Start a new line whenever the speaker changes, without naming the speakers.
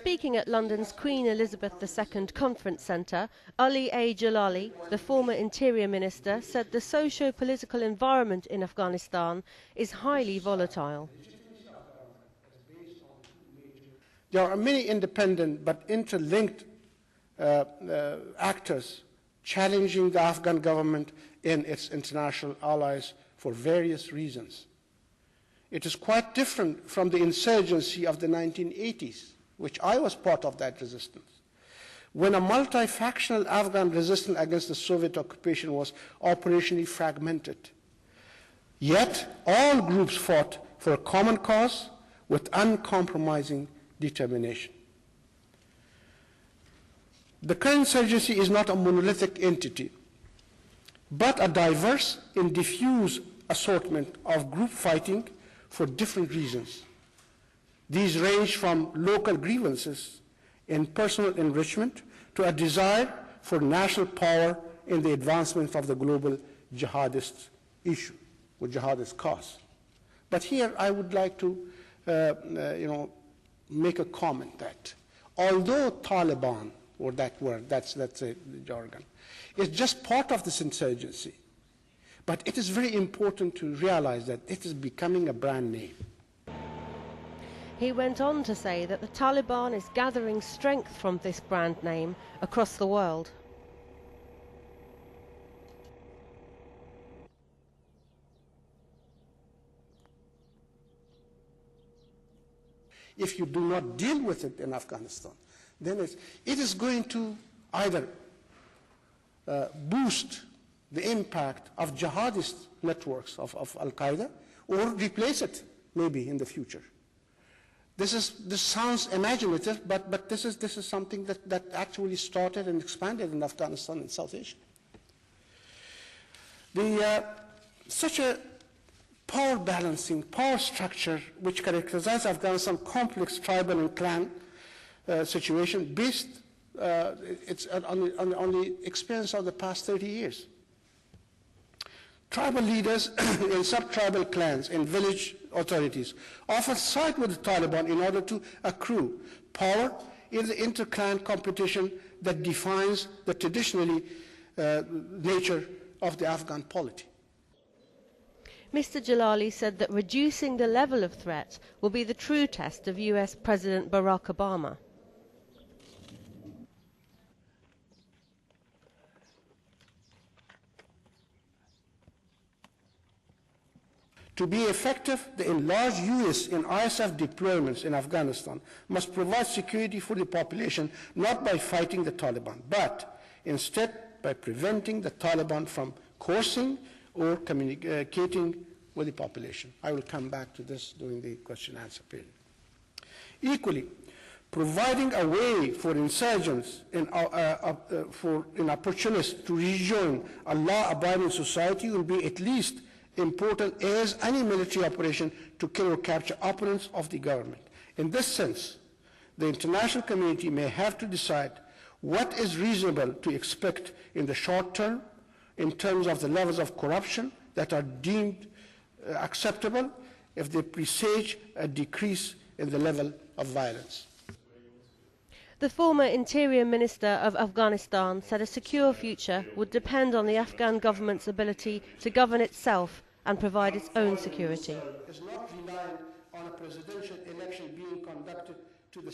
Speaking at London's Queen Elizabeth II Conference Centre, A.Jalali, the former Interior Minister, said the socio-political environment in Afghanistan is highly volatile.
There are many independent but interlinked actors challenging the Afghan government and its international allies for various reasons. It is quite different from the insurgency of the 1980s, which I was part of that resistance, when a multi-factional Afghan resistance against the Soviet occupation was operationally fragmented. Yet all groups fought for a common cause with uncompromising determination. The current insurgency is not a monolithic entity, but a diverse and diffuse assortment of group fighting for different reasons. These range from local grievances and personal enrichment to a desire for national power in the advancement of the global jihadist issue, or jihadist cause. But here I would like to make a comment that although Taliban, or that word, that's the jargon, is just part of this insurgency, but it is very important to realize that it is becoming a brand name.
He went on to say that the Taliban is gathering strength from this brand name across the world.
If you do not deal with it in Afghanistan, then it is going to either boost the impact of jihadist networks of Al-Qaeda or replace it maybe in the future. This sounds imaginative, but this is something that actually started and expanded in Afghanistan and South Asia. Such a power balancing, power structure which characterizes Afghanistan's complex tribal and clan situation based it's on the experience of the past 30 years. Tribal leaders in sub-tribal clans and village authorities often side with the Taliban in order to accrue power in the inter-clan competition that defines the traditionally nature of the Afghan polity.
Mr. Jalali said that reducing the level of threat will be the true test of US President Barack Obama.
To be effective, the enlarged US and ISAF deployments in Afghanistan must provide security for the population not by fighting the Taliban, but instead by preventing the Taliban from coercing or communicating with the population. I will come back to this during the question and answer period. Equally, providing a way for insurgents and opportunists to rejoin a law-abiding society will be at least important as any military operation to kill or capture opponents of the government. In this sense, the international community may have to decide what is reasonable to expect in the short term in terms of the levels of corruption that are deemed acceptable if they presage a decrease in the level of violence.
The former Interior Minister of Afghanistan said a secure future would depend on the Afghan government's ability to govern itself and provide its own security.
Is not reliant on a presidential election being conducted to the